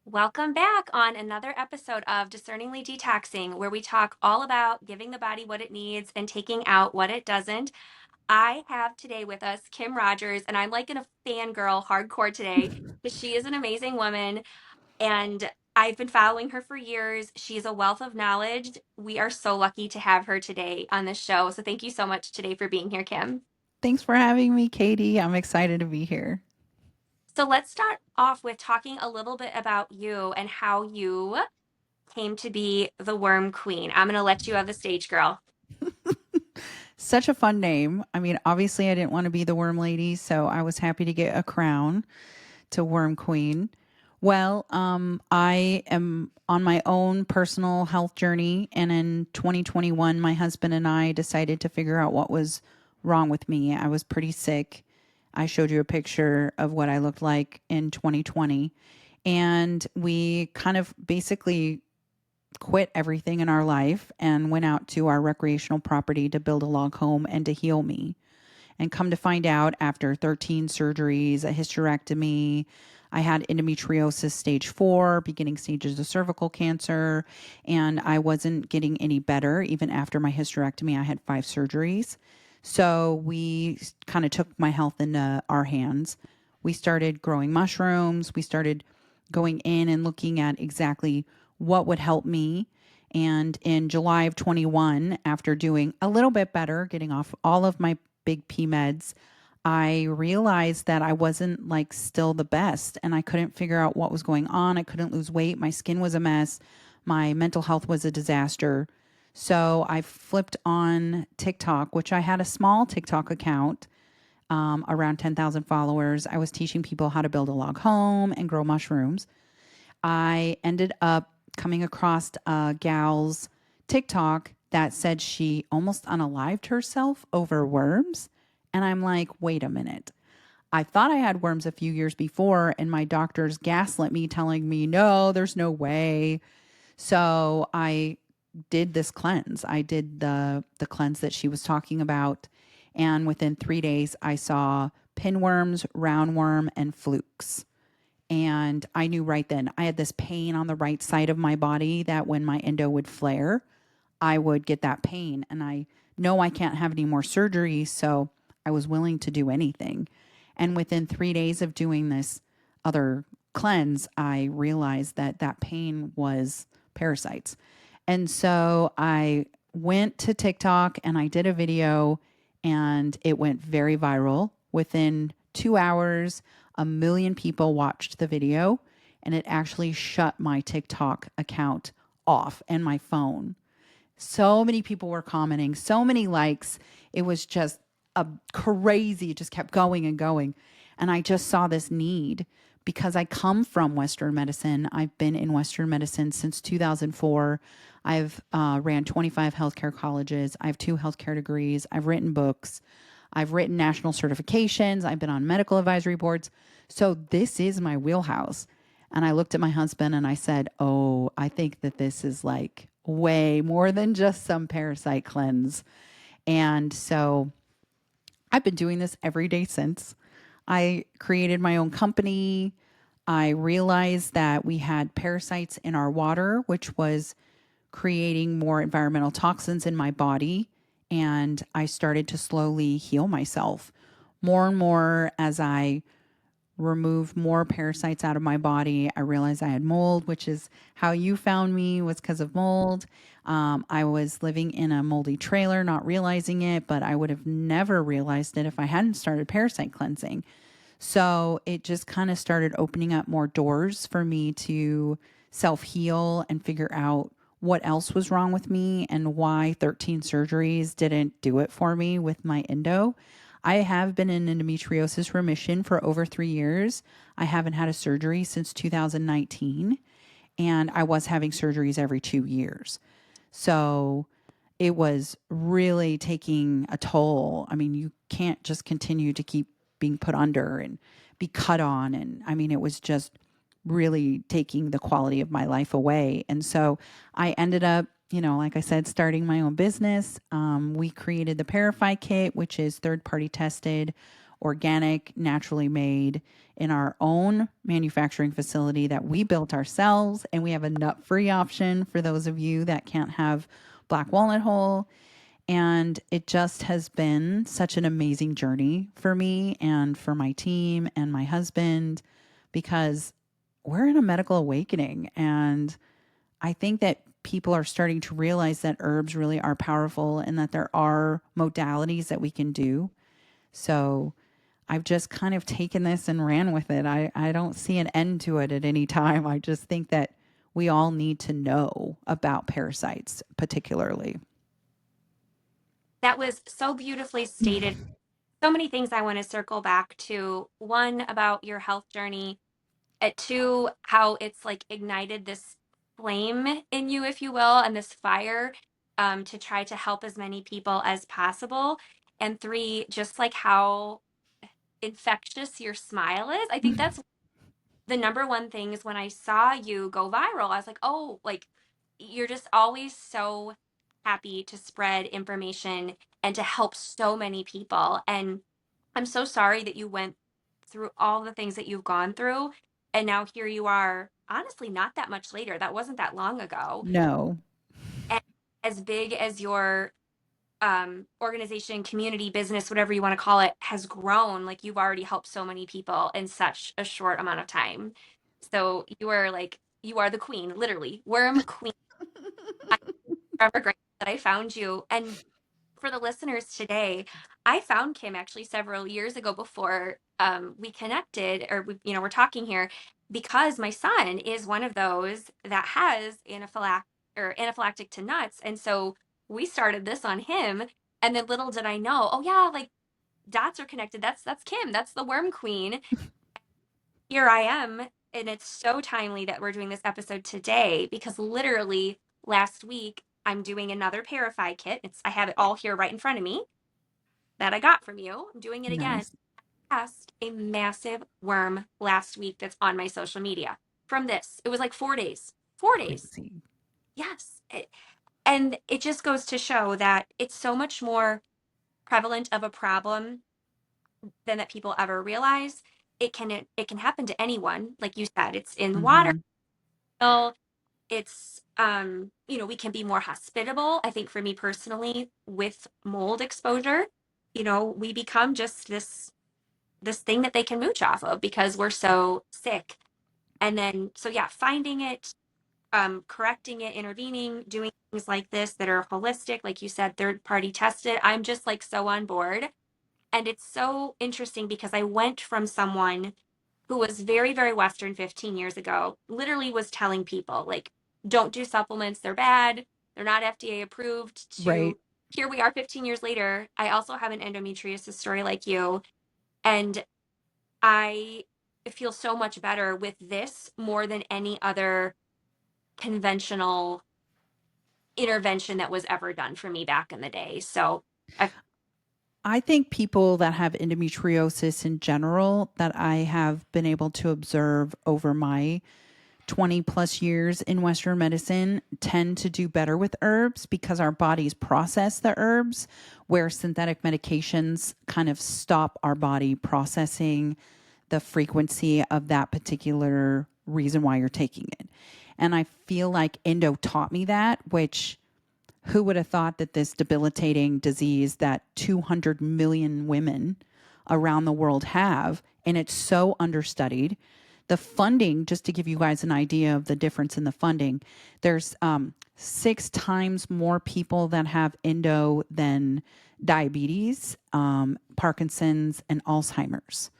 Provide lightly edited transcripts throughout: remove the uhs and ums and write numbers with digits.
Welcome back on another episode of Discerningly Detoxing, where we talk all about giving the body what it needs and taking out what it doesn't. I have today with us Kim Rogers, and I'm like in a fangirl hardcore today because she is an amazing woman and I've been following her for years. She's a wealth of knowledge. We are so lucky to have her today on this show. So thank you so much today for being here, Kim. Thanks for having me, Katie. I'm excited to be here. So let's start off with talking a little bit about you and how you came to be the Worm Queen. I'm going to let you have the stage, girl. Such a fun name. I mean, obviously, I didn't want to be the worm lady, so I was happy to get a crown to Worm Queen. I am on my own personal health journey, and in 2021, my husband and I decided to figure out what was wrong with me. I was pretty sick. I showed you a picture of what I looked like in 2020, and we kind of basically quit everything in our life and went out to our recreational property to build a log home and to heal me. And come to find out, after 13 surgeries, a hysterectomy, I had endometriosis stage 4, beginning stages of cervical cancer, and I wasn't getting any better. Even after my hysterectomy, I had 5 surgeries. So we kind of took my health into our hands. We started growing mushrooms. We started going in and looking at exactly what would help me. And in July of 21, after doing a little bit better, getting off all of my big P meds, I realized that I wasn't like still the best and I couldn't figure out what was going on. I couldn't lose weight. My skin was a mess. My mental health was a disaster. So I flipped on TikTok, which I had a small TikTok account, around 10,000 followers. I was teaching people how to build a log home and grow mushrooms. I ended up coming across a gal's TikTok that said she almost unalived herself over worms. And I'm like, wait a minute. I thought I had worms a few years before, and my doctors gaslit me, telling me, no, there's no way. So I did this cleanse. I did the cleanse that she was talking about. And within 3 days, I saw pinworms, roundworm, and flukes. And I knew right then I had this pain on the right side of my body that when my endo would flare, I would get that pain. And I know I can't have any more surgery. So I was willing to do anything. And within 3 days of doing this other cleanse, I realized that that pain was parasites. And so I went to TikTok and I did a video, and it went very viral. Within 2 hours, a million people watched the video, and it actually shut my TikTok account off and my phone. So many people were commenting, so many likes. It was just a crazy, it just kept going and going. And I just saw this need because I come from Western medicine. I've been in Western medicine since 2004. I've ran 25 healthcare colleges. I have 2 healthcare degrees. I've written books. I've written national certifications. I've been on medical advisory boards. So this is my wheelhouse. And I looked at my husband and I said, oh, I think that this is like way more than just some parasite cleanse. And so I've been doing this every day since. I created my own company. I realized that we had parasites in our water, which was creating more environmental toxins in my body. And I started to slowly heal myself more and more as I removed more parasites out of my body. I realized I had mold, which is how you found me, was because of mold. I was living in a moldy trailer, not realizing it, but I would have never realized it if I hadn't started parasite cleansing. So it just kind of started opening up more doors for me to self heal and figure out what else was wrong with me and why 13 surgeries didn't do it for me with my endo. I have been in endometriosis remission for over 3 years. I haven't had a surgery since 2019, and I was having surgeries every 2 years. So it was really taking a toll. I mean, you can't just continue to keep being put under and be cut on. And I mean, it was just really taking the quality of my life away. And so I ended up, like I said, starting my own business. We created the Parify Kit, which is third party tested, organic, naturally made in our own manufacturing facility that we built ourselves. And we have a nut free option for those of you that can't have black walnut hull. And it just has been such an amazing journey for me and for my team and my husband because we're in a medical awakening. And I think that people are starting to realize that herbs really are powerful and that there are modalities that we can do. So I've just kind of taken this and ran with it. I don't see an end to it at any time. I just think that we all need to know about parasites, particularly. That was so beautifully stated. So many things I want to circle back to. One, about your health journey. Two, how it's like ignited this flame in you, if you will, and this fire to try to help as many people as possible. And three, just like how infectious your smile is. I think that's the number one thing is when I saw you go viral, I was like, oh, like you're just always so happy to spread information and to help so many people. And I'm so sorry that you went through all the things that you've gone through. And now here you are, honestly, not that much later. That wasn't that long ago. No, And as big as your organization, community, business, whatever you want to call it, has grown, like you've already helped so many people in such a short amount of time. So you are the queen, literally, worm queen. I'm forever grateful that I found you. And for the listeners today, I found Kim actually several years ago before we connected, or we're talking here, because my son is one of those that has anaphylactic to nuts, and so we started this on him. And then little did I know, oh yeah, like dots are connected. That's Kim. That's the worm queen. Here I am, and it's so timely that we're doing this episode today because literally last week I'm doing another Parafy kit. I have it all here right in front of me that I got from you. I'm doing it again. nice. Passed a massive worm last week that's on my social media from this. It was like 4 days. 4 days. Crazy. Yes. And it just goes to show that it's so much more prevalent of a problem than that people ever realize. It can happen to anyone. Like you said, it's in water. Hmm. It's we can be more hospitable. I think for me personally, with mold exposure, we become just this thing that they can mooch off of because we're so sick. And then so yeah, finding it, correcting it, intervening, doing things like this that are holistic, like you said, third party tested. I'm just like so on board. And it's so interesting because I went from someone who was very, very Western 15 years ago, literally was telling people, like, don't do supplements, they're bad, they're not FDA approved, Right. to here we are 15 years later. I also have an endometriosis story like you. And I feel so much better with this more than any other conventional intervention that was ever done for me back in the day. So I I think people that have endometriosis in general, that I have been able to observe over my 20 plus years in Western medicine, tend to do better with herbs because our bodies process the herbs, where synthetic medications kind of stop our body processing the frequency of that particular reason why you're taking it. And I feel like endo taught me that, which who would have thought that this debilitating disease that 200 million women around the world have, and it's so understudied. The funding, just to give you guys an idea of the difference in the funding, there's 6 times more people that have endo than diabetes, Parkinson's, and Alzheimer's.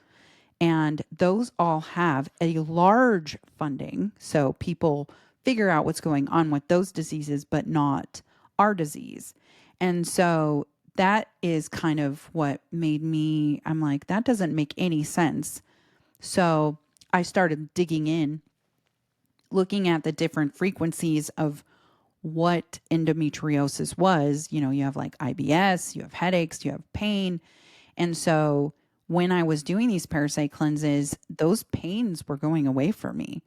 And those all have a large funding. So people figure out what's going on with those diseases, but not our disease. And so that is kind of what made me, I'm like, that doesn't make any sense. So I started digging in, looking at the different frequencies of what endometriosis was. You have like IBS, you have headaches, you have pain. And so when I was doing these parasite cleanses, those pains were going away for me.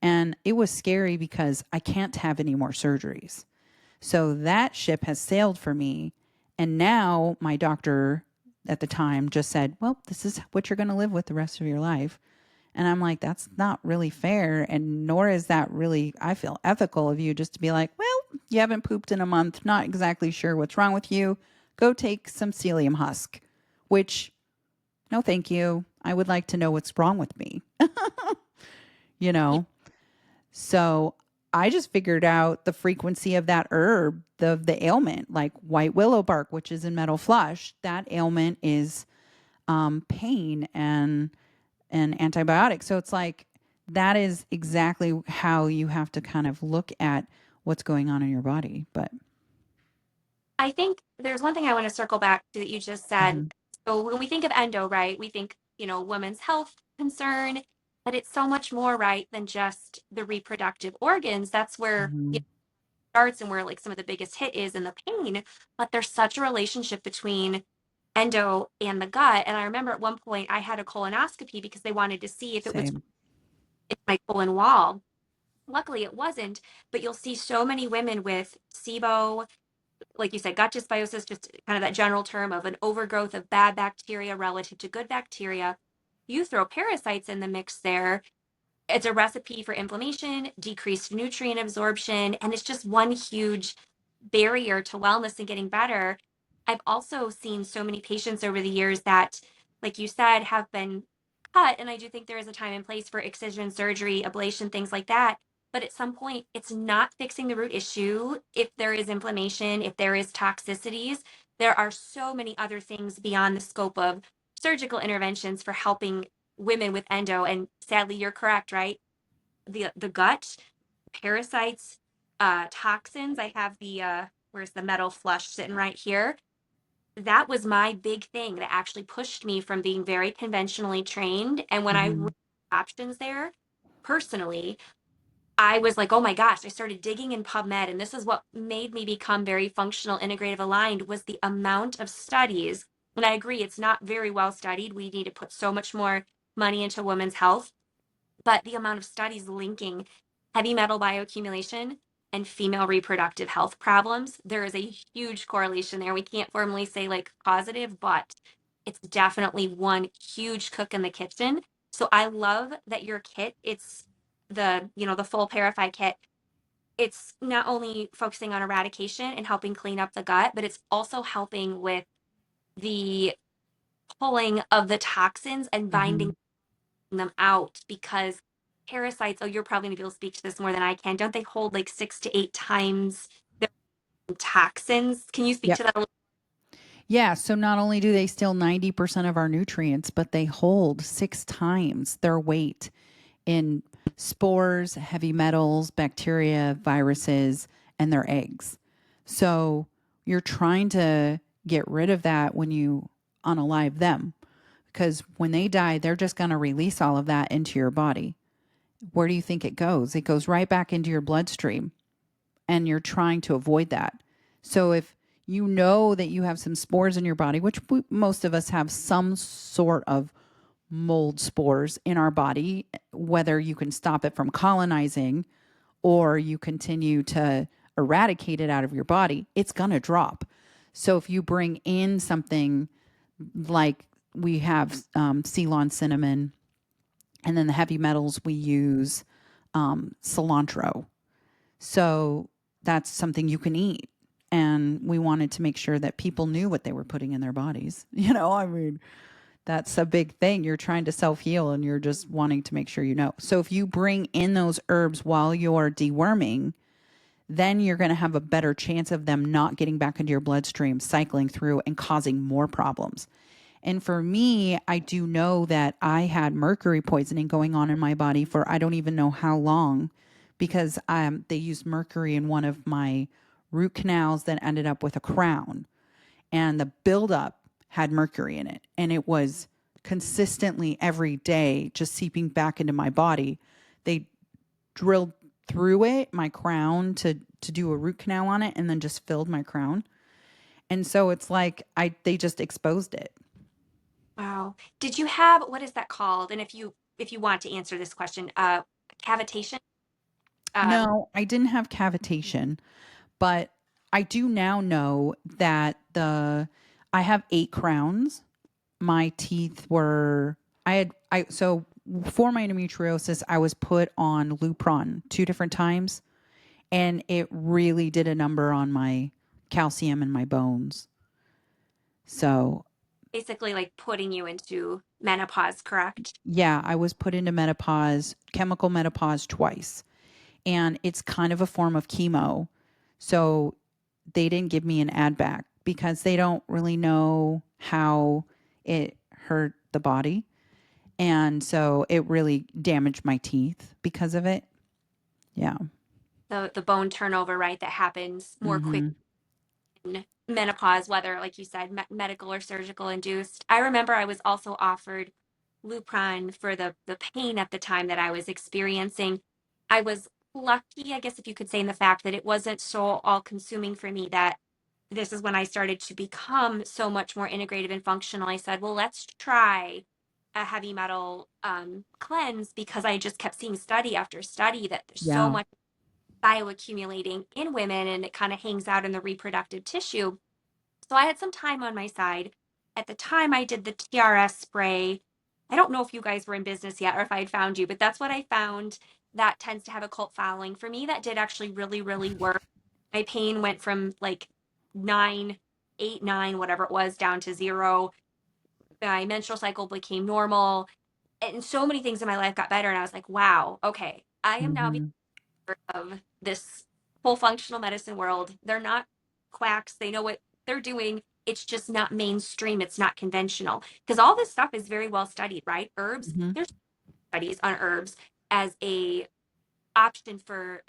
And it was scary because I can't have any more surgeries. So that ship has sailed for me. And now my doctor at the time just said, well, this is what you're going to live with the rest of your life. And I'm like, that's not really fair. And nor is that really, I feel, ethical of you just to be like, well, you haven't pooped in a month, not exactly sure what's wrong with you. Go take some psyllium husk, which, no, thank you. I would like to know what's wrong with me, you Yeah, know? So I just figured out the frequency of that herb, the ailment, like white willow bark, which is in metal flush. That ailment is pain and antibiotics. So it's like that is exactly how you have to kind of look at what's going on in your body. But I think there's one thing I want to circle back to that you just said. mhm, So when we think of endo, right, we think, women's health concern, but it's so much more, right, than just the reproductive organs. That's where it mhm, starts and where like some of the biggest hit is in the pain. But there's such a relationship between endo and the gut. And I remember at one point I had a colonoscopy because they wanted to see if it was same. in my colon wall. Luckily, it wasn't, but you'll see so many women with SIBO, like you said, gut dysbiosis, just kind of that general term of an overgrowth of bad bacteria relative to good bacteria. You throw parasites in the mix there, it's a recipe for inflammation, decreased nutrient absorption, and it's just one huge barrier to wellness and getting better. I've also seen so many patients over the years that, like you said, have been cut. And I do think there is a time and place for excision surgery, ablation, things like that. But at some point, it's not fixing the root issue. If there is inflammation, if there is toxicities, there are so many other things beyond the scope of surgical interventions for helping women with endo. And sadly, you're correct, right? The gut, parasites, toxins. I have the where's the metal flush sitting right here. That was my big thing that actually pushed me from being very conventionally trained. And when I read Mhm, options there, personally, I was like, oh my gosh, I started digging in PubMed, and this is what made me become very functional, integrative aligned was the amount of studies. And I agree, it's not very well studied. We need to put so much more money into women's health, but the amount of studies linking heavy metal bioaccumulation and female reproductive health problems, there is a huge correlation there. We can't formally say like causative, but it's definitely one huge cook in the kitchen. So I love that your kit, it's the full Parify kit. It's not only focusing on eradication and helping clean up the gut, but it's also helping with the pulling of the toxins and binding mhm. them out because parasites, oh, you're probably going to be able to speak to this more than I can. Don't they hold like 6 to 8 times their toxins? Can you speak Yep. to that a little? Yeah. So not only do they steal 90% of our nutrients, but they hold 6 times their weight in spores, heavy metals, bacteria, viruses, and their eggs. So you're trying to get rid of that when you unalive them because when they die, they're just going to release all of that into your body. Where do you think it goes? It goes right back into your bloodstream, and you're trying to avoid that. So if you know that you have some spores in your body, which most of us have some sort of mold spores in our body, whether you can stop it from colonizing or you continue to eradicate it out of your body, it's going to drop. So if you bring in something like we have Ceylon cinnamon, and then the heavy metals we use cilantro. So that's something you can eat. And we wanted to make sure that people knew what they were putting in their bodies. I mean, that's a big thing. You're trying to self heal and you're just wanting to make sure you know. So if you bring in those herbs while you're deworming, then you're going to have a better chance of them not getting back into your bloodstream, cycling through and causing more problems. And for me, I do know that I had mercury poisoning going on in my body for I don't even know how long because they used mercury in one of my root canals that ended up with a crown. And the buildup had mercury in it. And it was consistently every day just seeping back into my body. They drilled through it, my crown, to do a root canal on it and then just filled my crown. And so it's like they just exposed it. Wow. Did you have, what is that called? And if you want to answer this question, cavitation? Um, No, I didn't have cavitation, but I do now know that the I have 8 crowns my teeth were, so for my endometriosis, I was put on Lupron 2 different times, and it really did a number on my calcium in my bones. So, Basically, like putting you into menopause, correct? yeah, I was put into menopause, chemical menopause twice, and it's kind of a form of chemo. So, they didn't give me an ad back because they don't really know how it hurt the body. And so it really damaged my teeth because of it. Yeah. The bone turnover, right, that happens more quickly Mhm. in menopause, whether, like you said, medical or surgical induced. I remember I was also offered Lupron for the pain at the time that I was experiencing. I was lucky, I guess, if you could say, in the fact that it wasn't so all consuming for me that this is when I started to become so much more integrative and functional. I said, well, let's try a heavy metal cleanse because I just kept seeing study after study that there's so Yeah. much bioaccumulating in women and it kind of hangs out in the reproductive tissue. So I had some time on my side. At the time, I did the TRS spray. I don't know if you guys were in business yet or if I had found you, but that's what I found. That tends to have a cult following. For me, that did actually really, really work. My pain went from like 9, 8, 9, whatever it was, down to 0. My menstrual cycle became normal. And so many things in my life got better. And I was like, wow, okay, I am now Mhm. of this whole functional medicine world. They're not quacks. They know what they're doing. It's just not mainstream. It's not conventional. Because all this stuff is very well studied, right? Herbs, Mhm. there's studies on herbs as a option for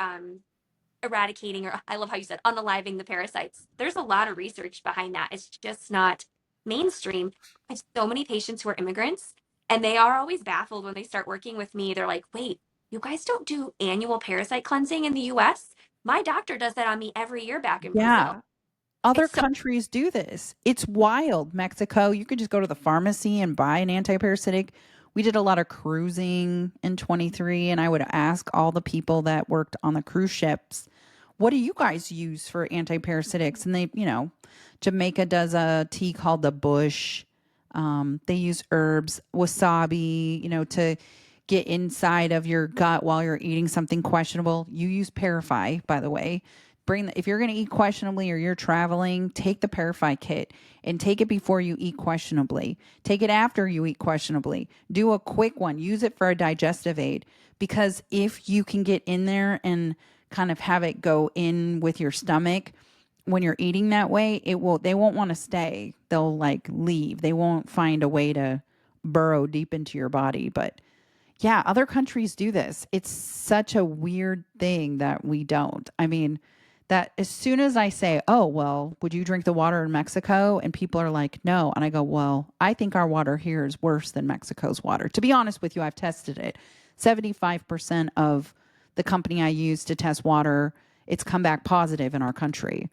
eradicating, or I love how you said unaliving the parasites. There's a lot of research behind that. It's just not mainstream. I have so many patients who are immigrants, and they are always baffled when they start working with me. They're like, wait, you guys don't do annual parasite cleansing in the US? My doctor does that on me every year back in Brazil. Yeah. Other It's so countries do this. It's wild. Mexico, you could just go to the pharmacy and buy an antiparasitic. We did a lot of cruising in 23, and I would ask all the people that worked on the cruise ships, what do you guys use for antiparasitics? And they, Jamaica does a tea called the bush. They use herbs, wasabi, to get inside of your gut while you're eating something questionable. You use Parafy, by the way. If you're going to eat questionably or you're traveling, take the Parafy kit and take it before you eat questionably. Take it after you eat questionably. Do a quick one. Use it for a digestive aid, because if you can get in there and kind of have it go in with your stomach when you're eating that way, they won't want to stay. They'll like leave. They won't find a way to burrow deep into your body. But yeah, other countries do this. It's such a weird thing that we don't. I mean, that as soon as I say, "Oh, well, would you drink the water in Mexico?" and people are like, "No." And I go, "Well, I think our water here is worse than Mexico's water." To be honest with you, I've tested it. 75% of the company I use to test water, it's come back positive in our country.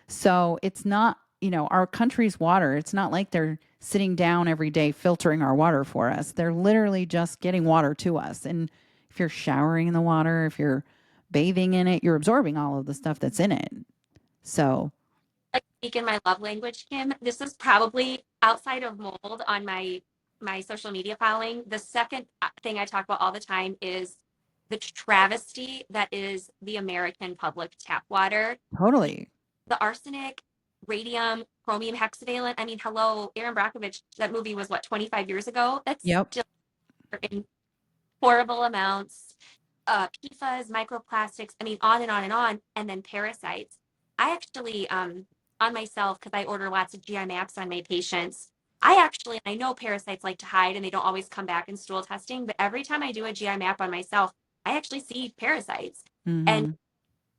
So, it's not, our country's water. It's not like they're sitting down every day filtering our water for us. They're literally just getting water to us. And if you're showering in the water, if you're bathing in it, you're absorbing all of the stuff that's in it. So, like speak in my love language, Kim. This is probably outside of mold on my social media following. The second thing I talk about all the time is the travesty that is the American public tap water. The, totally. the arsenic, radium, chromium hexavalent. I mean, hello, Aaron Brockovich, that movie was what, 25 years ago? That's Yep. still in horrible amounts. PFAS, microplastics, I mean, on and on and on, and then parasites. I actually, on myself, because I order lots of GI maps on my patients, I know parasites like to hide and they don't always come back in stool testing, but every time I do a GI map on myself, I actually see parasites. And Mhm.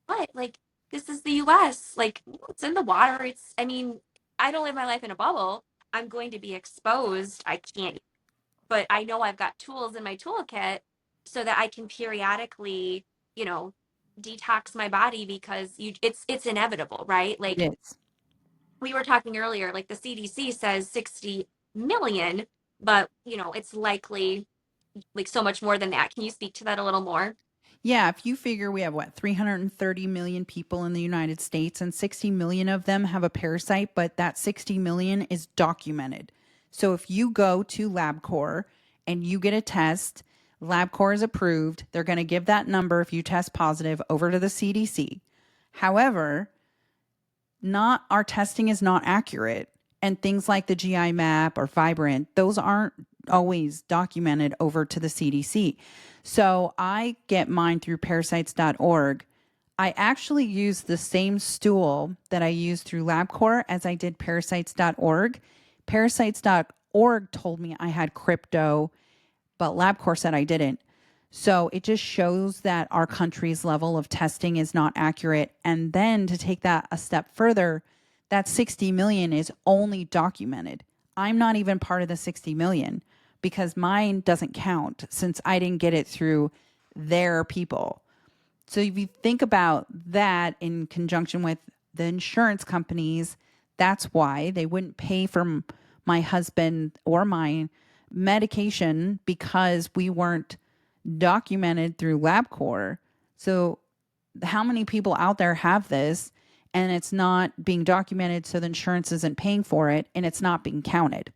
what, like, this is the US. Like, it's in the water. I mean, I don't live my life in a bubble. I'm going to be exposed. I can't, but I know I've got tools in my toolkit so that I can periodically, you know, detox my body because it's inevitable, right? It Like is. we were talking earlier, like the CDC says 60 million, but it's likely like so much more than that. Can you speak to that a little more? Yeah, if you figure we have what, 330 million people in the United States, and 60 million of them have a parasite, but that 60 million is documented. So if you go to LabCorp and you get a test, LabCorp is approved. They're going to give that number if you test positive over to the CDC. However, not our testing is not accurate. And things like the GI map or Vibrant, those aren't always documented over to the CDC. So I get mine through parasites.org. I actually use the same stool that I use through LabCorp as I did parasites.org. Parasites.org told me I had crypto, but LabCorp said I didn't. So it just shows that our country's level of testing is not accurate. And then to take that a step further, that 60 million is only documented. I'm not even part of the 60 million because mine doesn't count since I didn't get it through their people. So if you think about that in conjunction with the insurance companies, that's why they wouldn't pay for my husband or my medication because we weren't documented through LabCorp. So how many people out there have this and it's not being documented so the insurance isn't paying for it and it's not being counted?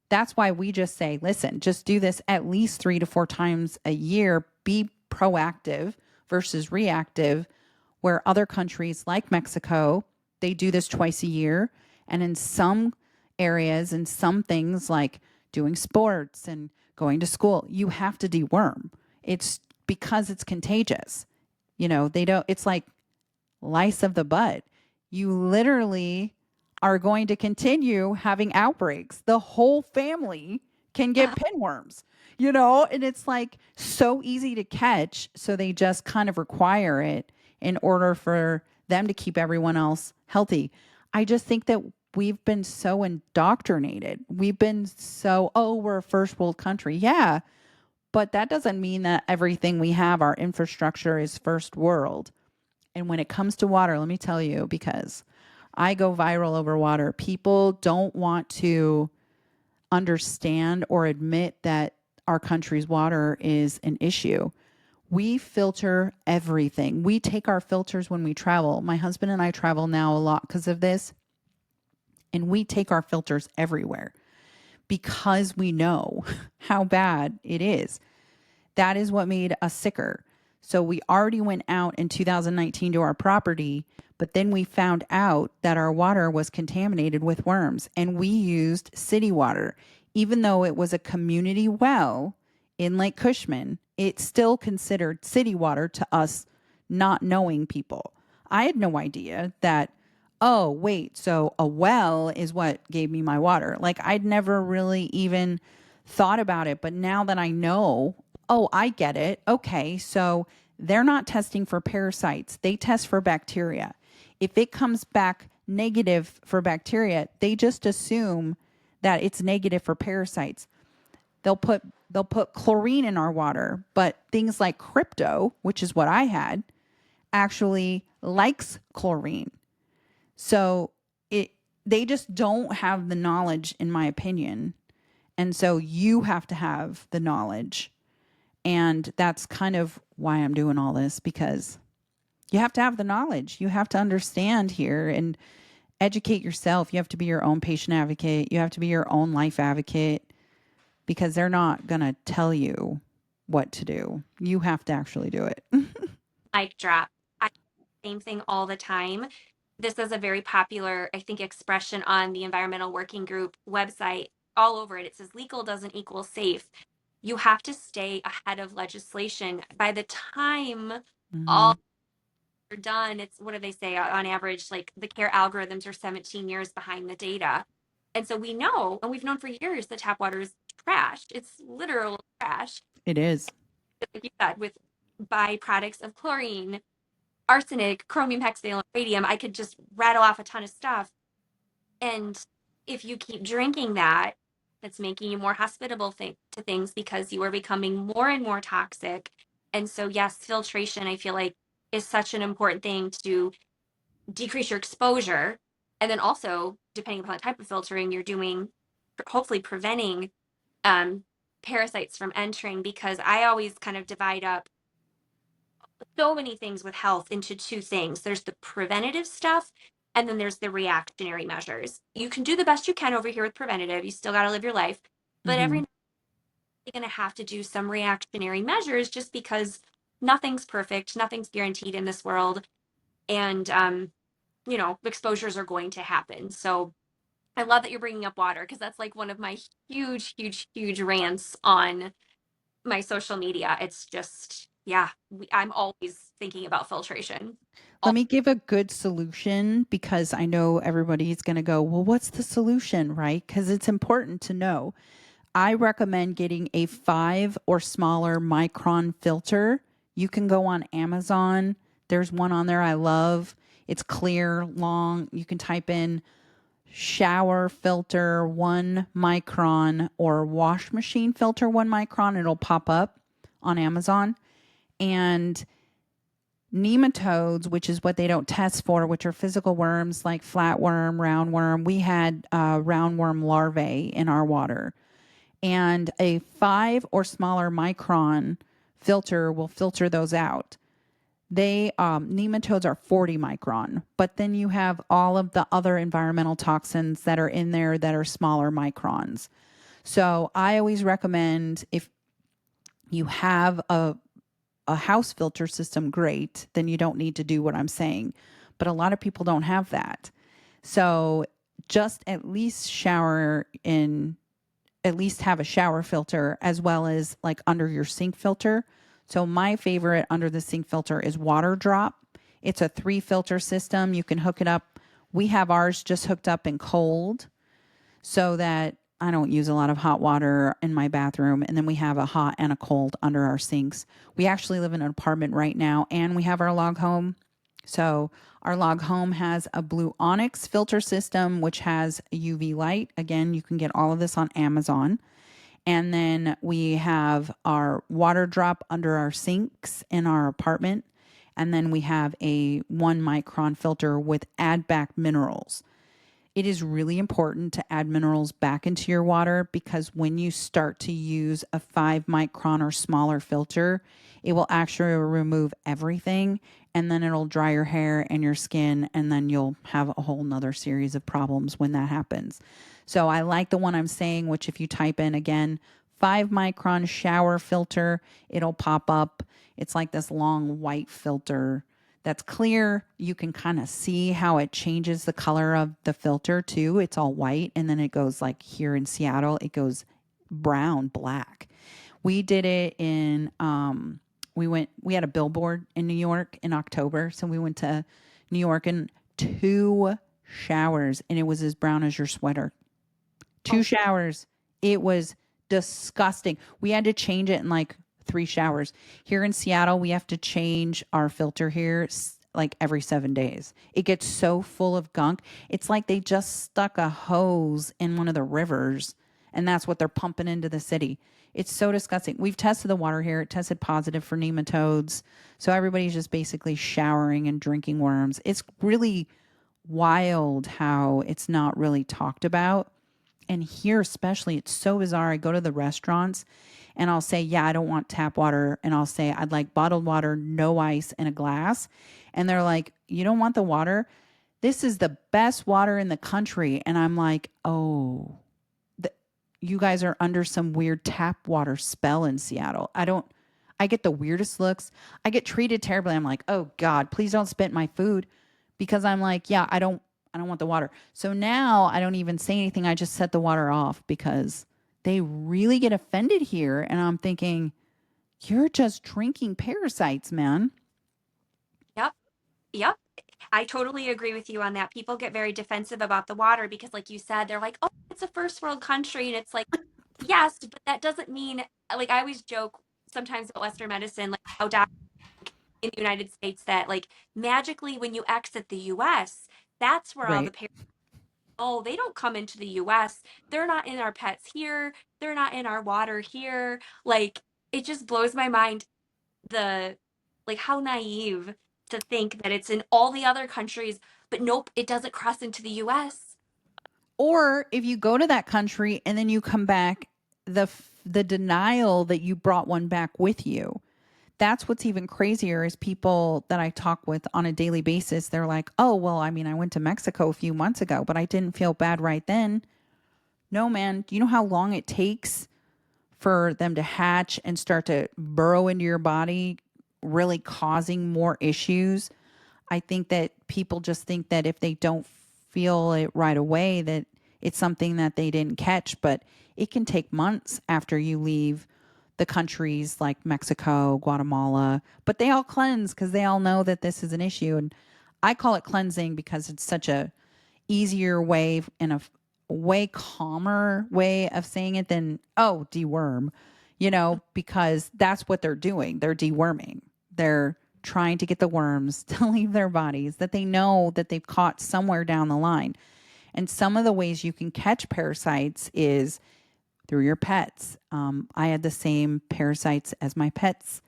That's why we just say, listen, just do this at least 3 to 4 times a year. Be proactive versus reactive, where other countries like Mexico, they do this twice a year. And in some areas and some things like doing sports and going to school, you have to deworm. It's because it's contagious. They don't, it's like lice of the butt. You literally are going to continue having outbreaks. The whole family can get pinworms, and it's like so easy to catch. So they just kind of require it in order for them to keep everyone else healthy. I just think that we've been so indoctrinated. We've been so, oh, we're a first world country. Yeah. But that doesn't mean that everything we have, our infrastructure is first world. And when it comes to water, let me tell you, because I go viral over water, people don't want to understand or admit that our country's water is an issue. We filter everything. We take our filters when we travel. My husband and I travel now a lot because of this, and we take our filters everywhere because we know how bad it is. That is what made us sicker. So we already went out in 2019 to our property, but then we found out that our water was contaminated with worms and we used city water. Even though it was a community well in Lake Cushman, it's still considered city water to us not knowing people. I had no idea that, oh, wait, so a well is what gave me my water. Like I'd never really even thought about it. But now that I know, oh, I get it. Okay, so they're not testing for parasites, they test for bacteria. If it comes back negative for bacteria, they just assume that it's negative for parasites. They'll put chlorine in our water, but things like crypto, which is what I had, actually likes chlorine. So it they just don't have the knowledge, in my opinion. And so you have to have the knowledge. And that's kind of why I'm doing all this, because you have to have the knowledge. You have to understand here and educate yourself. You have to be your own patient advocate. You have to be your own life advocate because they're not going to tell you what to do. You have to actually do it. Mic drop. I same thing all the time. This is a very popular, I think, expression on the Environmental Working Group website. All over it, it says legal doesn't equal safe. You have to stay ahead of legislation. By the time Mm-hmm. all are done, it's what do they say on average? Like the care algorithms are 17 years behind the data. And so we know, and we've known for years, that tap water is trash. It's literal trash. It is. Like you said, with byproducts of chlorine, arsenic, chromium hexavalent, radium. I could just rattle off a ton of stuff. And if you keep drinking that, that's making you more hospitable to things because you are becoming more and more toxic. And so, yes, filtration, I feel like, is such an important thing to decrease your exposure. And then also, depending upon the type of filtering you're doing, hopefully preventing um, parasites from entering. Because I always kind of divide up so many things with health into two things. There's the preventative stuff, And then there's the reactionary measures. You can do the best you can over here with preventative. You still got to live your life, but every Mm-hmm. now and then you're going to have to do some reactionary measures just because nothing's perfect, nothing's guaranteed in this world. And, exposures are going to happen. So I love that you're bringing up water because that's like one of my huge, huge, huge rants on my social media. It's just, yeah, I'm always thinking about filtration. Let me give a good solution because I know everybody's going to go, well, what's the solution, right? Because it's important to know. I recommend getting a 5 or smaller micron filter. You can go on Amazon. There's one on there I love. It's clear, long. You can type in shower filter 1 micron or wash machine filter 1 micron. It'll pop up on Amazon. And nematodes, which is what they don't test for, which are physical worms like flatworm, roundworm. We had roundworm larvae in our water. And a 5 or smaller micron filter will filter those out. They nematodes are 40 micron, but then you have all of the other environmental toxins that are in there that are smaller microns. So I always recommend if you have a house filter system, great, then you don't need to do what I'm saying. But a lot of people don't have that. So just at least have a shower filter as well as like under your sink filter. So my favorite under the sink filter is Water Drop. It's a 3 filter system. You can hook it up. We have ours just hooked up in cold so that I don't use a lot of hot water in my bathroom. And then we have a hot and a cold under our sinks. We actually live in an apartment right now and we have our log home. So our log home has a blue onyx filter system, which has UV light. Again, you can get all of this on Amazon. And then we have our water drop under our sinks in our apartment. And then we have a 1 micron filter with add back minerals. It is really important to add minerals back into your water because when you start to use a 5 micron or smaller filter, it will actually remove everything and then it'll dry your hair and your skin and then you'll have a whole nother series of problems when that happens. So I like the one I'm saying, which if you type in again, 5 micron shower filter, it'll pop up. It's like this long white filter that's clear. You can kind of see how it changes the color of the filter too. It's all white and then it goes like here in Seattle, it goes brown, black. We did it in we had a billboard in New York in October. So we went to New York in 2 showers and it was as brown as your sweater. 2 Oh, showers. It was disgusting. We had to change it in like 3 showers. Here in Seattle, we have to change our filter here like every 7 days. It gets so full of gunk. It's like they just stuck a hose in one of the rivers and that's what they're pumping into the city. It's so disgusting. We've tested the water here. It tested positive for nematodes. So everybody's just basically showering and drinking worms. It's really wild how it's not really talked about. And here, especially, it's so bizarre. I go to the restaurants and I'll say, yeah, I don't want tap water. And I'll say, I'd like bottled water, no ice, in a glass. And they're like, you don't want the water? This is the best water in the country. And I'm like, oh, you guys are under some weird tap water spell in Seattle. I get the weirdest looks. I get treated terribly. I'm like, oh God, please don't spit my food because I'm like, yeah, I don't want the water. So now I don't even say anything. I just set the water off because they really get offended here. And I'm thinking, you're just drinking parasites, man. yep. Yep. I totally agree with you on that. People get very defensive about the water because, like you said, they're like, oh, it's a first world country. And it's like, yes, but that doesn't mean, like, I always joke sometimes about Western medicine, like, how doctors in the United States that, like, magically when you exit the US, that's where all the Right. parasites, oh, they don't come into the US. They're not in our pets here. They're not in our water here. Like, it just blows my mind the like how naive to think that it's in all the other countries, but nope, it doesn't cross into the US. Or if you go to that country and then you come back, the denial that you brought one back with you. that's what's even crazier is people that I talk with on a daily basis. They're like, oh, well, I mean, I went to Mexico a few months ago, but I didn't feel bad right then. No, man. Do you know how long it takes for them to hatch and start to burrow into your body, really causing more issues? I think that people just think that if they don't feel it right away, that it's something that they didn't catch, but it can take months after you leave the countries like Mexico, Guatemala, but they all cleanse because they all know that this is an issue. And I call it cleansing because it's such a easier way and a way calmer way of saying it than, oh, deworm, because that's what they're doing. They're deworming. They're trying to get the worms to leave their bodies that they know that they've caught somewhere down the line. And some of the ways you can catch parasites is through your pets. I had the same parasites as my pets.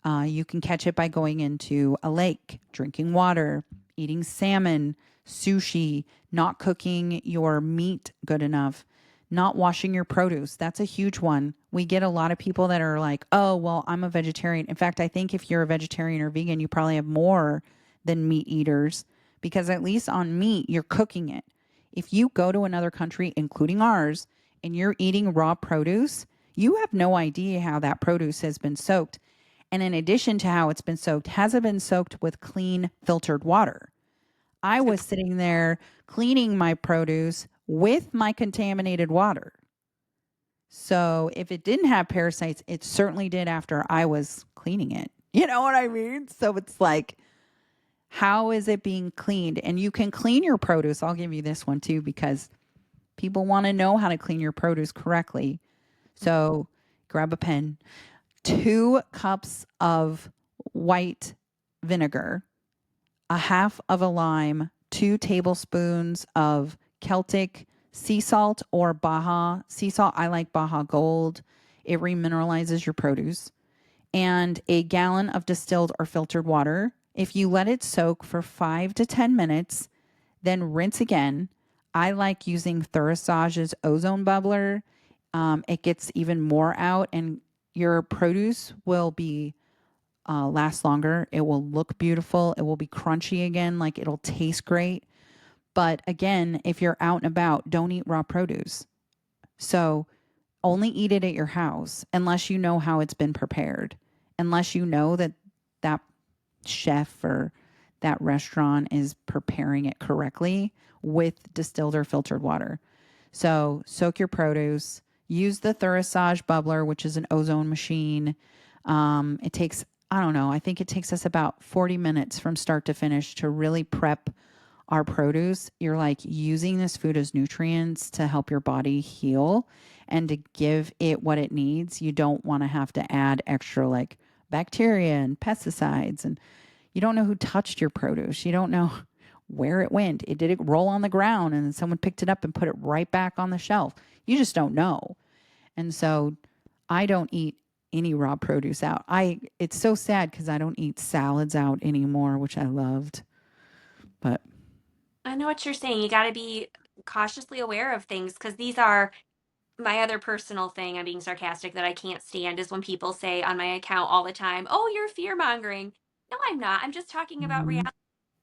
You can catch it by going into a lake, drinking water, eating salmon, sushi, not cooking your meat good enough, not washing your produce. That's a huge one. We get a lot of people that are like, oh, well, I'm a vegetarian. In fact, I think if you're a vegetarian or vegan, you probably have more than meat eaters because at least on meat, you're cooking it. If you go to another country, including ours, and you're eating raw produce, you have no idea how that produce has been soaked. And in addition to how it's been soaked, has it been soaked with clean filtered water? I was sitting there cleaning my produce with my contaminated water. So if it didn't have parasites, it certainly did after I was cleaning it. You know what I mean? So it's like, how is it being cleaned? And you can clean your produce. I'll give you this one too, because people want to know how to clean your produce correctly. So grab a pen, 2 cups of white vinegar, a half of a lime, 2 tablespoons of Celtic sea salt or Baja sea salt. I like Baja Gold. It remineralizes your produce. And a gallon of distilled or filtered water. If you let it soak for 5 to 10 minutes, then rinse again. I like using Thurasage's ozone bubbler. It gets even more out, and your produce will be last longer. It will look beautiful. It will be crunchy again, like it'll taste great. But again, if you're out and about, don't eat raw produce. So only eat it at your house unless you know how it's been prepared, unless you know that that chef or that restaurant is preparing it correctly with distilled or filtered water. So soak your produce. Use the Thurasage bubbler, which is an ozone machine. It takes, I don't know, I think it takes us about 40 minutes from start to finish to really prep our produce. You're like using this food as nutrients to help your body heal and to give it what it needs. You don't want to have to add extra like bacteria and pesticides, and you don't know who touched your produce. You don't know where it went. It did it roll on the ground and then someone picked it up and put it right back on the shelf. You just don't know. And so I don't eat any raw produce out. I It's so sad because I don't eat salads out anymore, which I loved. But I know what you're saying. You got to be cautiously aware of things because these are my other personal thing. I'm being sarcastic that I can't stand is when people say on my account all the time, "Oh, you're fear mongering." No, I'm not. I'm just talking about mhm, reality.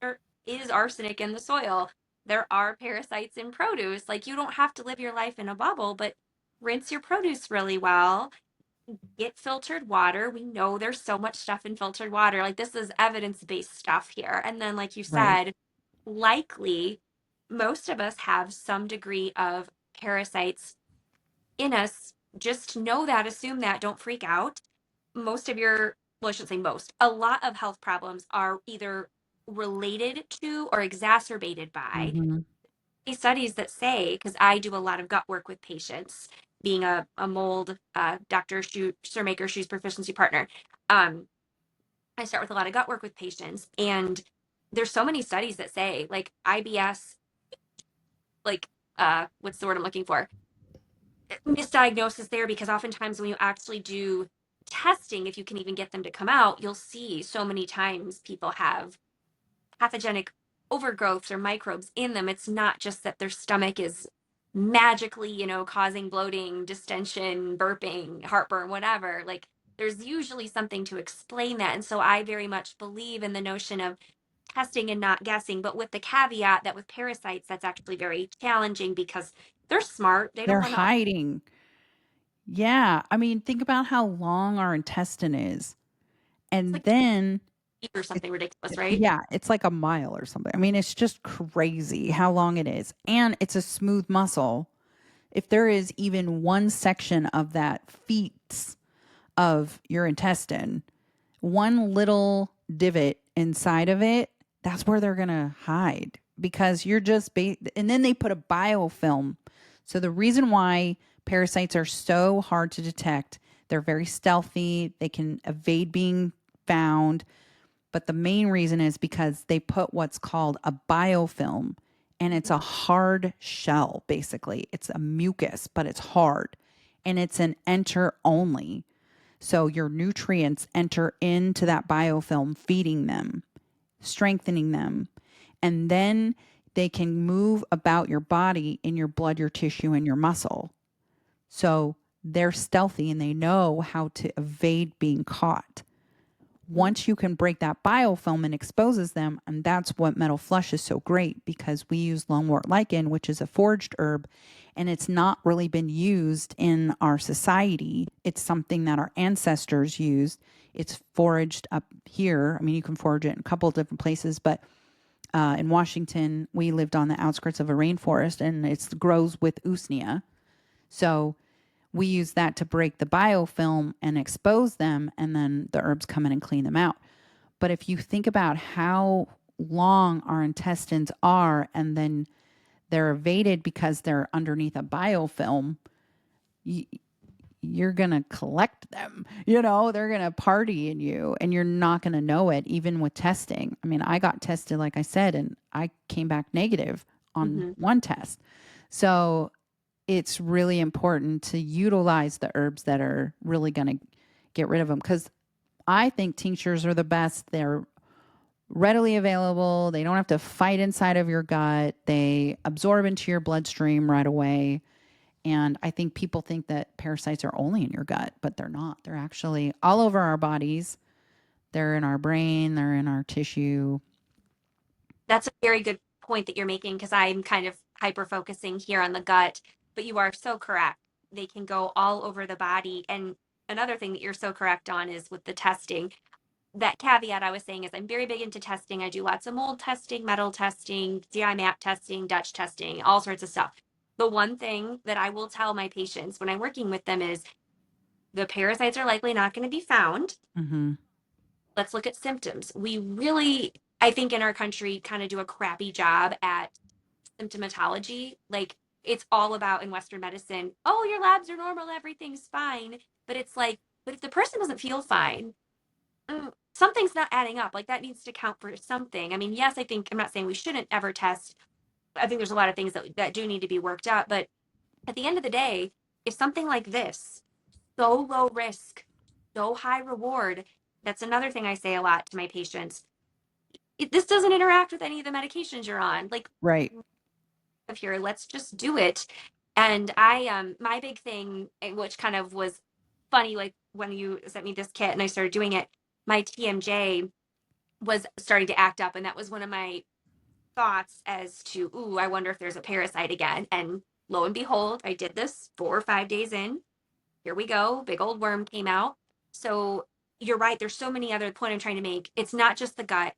There is arsenic in the soil. There are parasites in produce. Like you don't have to live your life in a bubble, but rinse your produce really well. Get filtered water. We know there's so much stuff in filtered water. Like this is evidence-based stuff here. And then, like you right. said, likely most of us have some degree of parasites in us. Just know that, assume that, don't freak out. Most of your, well, I shouldn't say most, a lot of health problems are either related to or exacerbated by Mhm. these studies that say, because I do a lot of gut work with patients, being a mold Dr. Shoemaker Shoes proficiency partner. I start with a lot of gut work with patients, and there's so many studies that say like IBS, like what's the word I'm looking for? Misdiagnosis there, because oftentimes when you actually do testing, if you can even get them to come out, you'll see so many times people have pathogenic overgrowths or microbes in them. It's not just that their stomach is magically, causing bloating, distension, burping, heartburn, whatever. Like there's usually something to explain that. And so I very much believe in the notion of testing and not guessing, but with the caveat that with parasites, that's actually very challenging because they're smart. They don't They're want to, hiding. Yeah. I mean, think about how long our intestine is. it's And like then, feet or it, something ridiculous, right? yeah, it's like a mile or something. I mean, it's just crazy how long it is. And it's a smooth muscle. If there is even one section of that feet of your intestine, one little divot inside of it, that's where they're going to hide because you're just, and then they put a biofilm. So the reason why parasites are so hard to detect, they're very stealthy, they can evade being found. But the main reason is because they put what's called a biofilm, and it's a Mhm. hard shell, basically. It's a mucus, but it's hard. And it's an enter only. So your nutrients enter into that biofilm, feeding them, strengthening them. And then they can move about your body in your blood, your tissue, and your muscle. So they're stealthy and they know how to evade being caught. Mhm. Once you can break that biofilm and exposes them, and that's what metal flush is so great because we use lungwort lichen, which is a foraged herb, and it's not really been used in our society. It's something that our ancestors used. It's foraged up here. I mean, you can forage it in a couple of different places, but in Washington, we lived on the outskirts of a rainforest, and it grows with usnea. So we use that to break the biofilm and expose them, and then the herbs come in and clean them out. But if you think about how long our intestines are and then they're evaded because they're underneath a biofilm, you, you're going to collect them. You know, they're going to party in you and you're not going to know it, even with testing. I mean, I got tested, like I said, and I came back negative on Mhm. one test. So it's really important to utilize the herbs that are really going to get rid of them because I think tinctures are the best. They're readily available. They don't have to fight inside of your gut. They absorb into your bloodstream right away. And I think people think that parasites are only in your gut, but they're not. They're actually all over our bodies. They're in our brain, they're in our tissue. That's a very good point that you're making because I'm kind of hyper focusing here on the gut, but you are so correct. They can go all over the body. And another thing that you're so correct on is with the testing. That caveat I was saying is I'm very big into testing. I do lots of mold testing, metal testing, DI map testing, Dutch testing, all sorts of stuff. The one thing that I will tell my patients when I'm working with them is the parasites are likely not going to be found. Mm-hmm. Let's look at symptoms. We really, I think, in our country, kind of do a crappy job at symptomatology. Like it's all about in Western medicine, oh, your labs are normal, everything's fine. But it's like, but if the person doesn't feel fine, something's not adding up. Like that needs to count for something. I mean, yes, I think I'm not saying we shouldn't ever test. I think there's a lot of things that do need to be worked out. But at the end of the day, if something like this, so low risk, so high reward, that's another thing I say a lot to my patients. This doesn't interact with any of the medications you're on. Like Right. here, let's just do it. And my big thing, which kind of was funny, like when you sent me this kit and I started doing it, my TMJ was starting to act up, and that was one of my thoughts as to, ooh, I wonder if there's a parasite again. And lo and behold, I did this 4 or 5 days in. Here we go, big old worm came out. So you're right, there's so many other point I'm trying to make. It's not just the gut.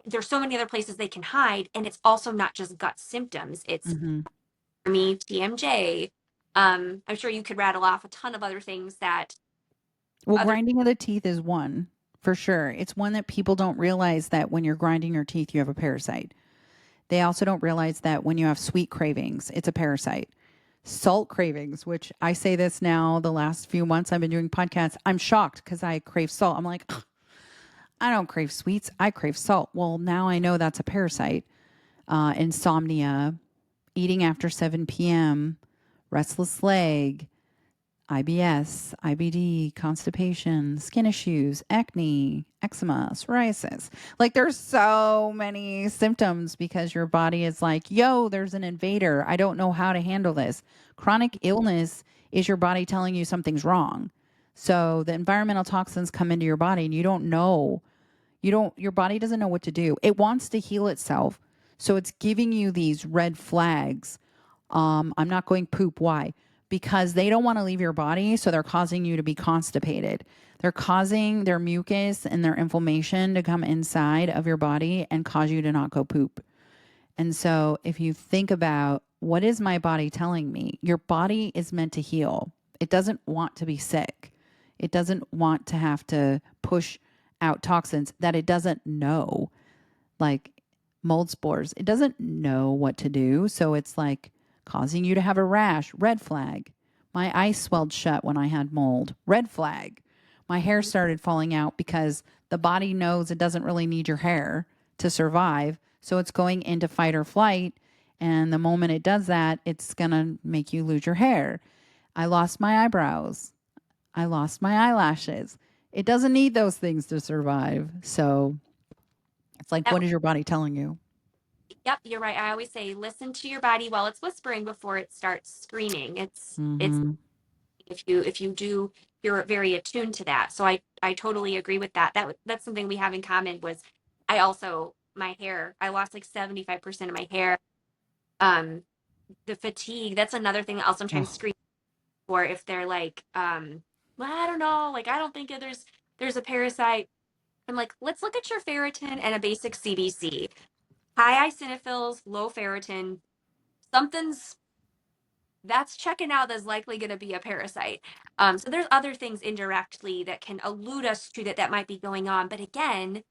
There's so many other places they can hide, and it's also not just gut symptoms. It's Mm-hmm. me, TMJ. I'm sure you could rattle off a ton of other things that Well, other. grinding of the teeth is one for sure. It's one that people don't realize that when you're grinding your teeth, you have a parasite. They also don't realize that when you have sweet cravings, it's a parasite. Salt cravings, which I say this now, the last few months I've been doing podcasts, I'm shocked because I crave salt. I'm like, "Ugh, I don't crave sweets, I crave salt." Well, now I know that's a parasite. Insomnia, eating after 7 p.m., restless leg, IBS, IBD, constipation, skin issues, acne, eczema, psoriasis. Like there's so many symptoms because your body is like, yo, there's an invader. I don't know how to handle this. Chronic illness is your body telling you something's wrong. So the environmental toxins come into your body and you don't know. Your body doesn't know what to do. It wants to heal itself. So it's giving you these red flags. I'm not going poop. Why? Because they don't want to leave your body. So they're causing you to be constipated. They're causing their mucus and their inflammation to come inside of your body and cause you to not go poop. And so if you think about what is my body telling me, your body is meant to heal. It doesn't want to be sick. It doesn't want to have to push out toxins that it doesn't know, like mold spores. It doesn't know what to do. So it's like causing you to have a rash, red flag. My eyes swelled shut when I had mold, red flag. My hair started falling out because the body knows it doesn't really need your hair to survive. So it's going into fight or flight. And the moment it does that, it's going to make you lose your hair. I lost my eyebrows. I lost my eyelashes. It doesn't need those things to survive. So it's like, That, what is your body telling you? yep, you're right. I always say, listen to your body while it's whispering before it starts screaming. It's Mm-hmm. if you do, you're very attuned to that. So I totally agree with that. That's something we have in common. Was I also my hair? I lost like 75% of my hair. Um, the fatigue. That's another thing that I'll sometimes Oh, scream for if they're like, well, I don't know, like I don't think there's a parasite. I'm like, let's look at your ferritin and a basic CBC. High eosinophils, low ferritin. Something's that's checking out that's likely going to be a parasite. So there's other things indirectly that can allude us to that might be going on. But again,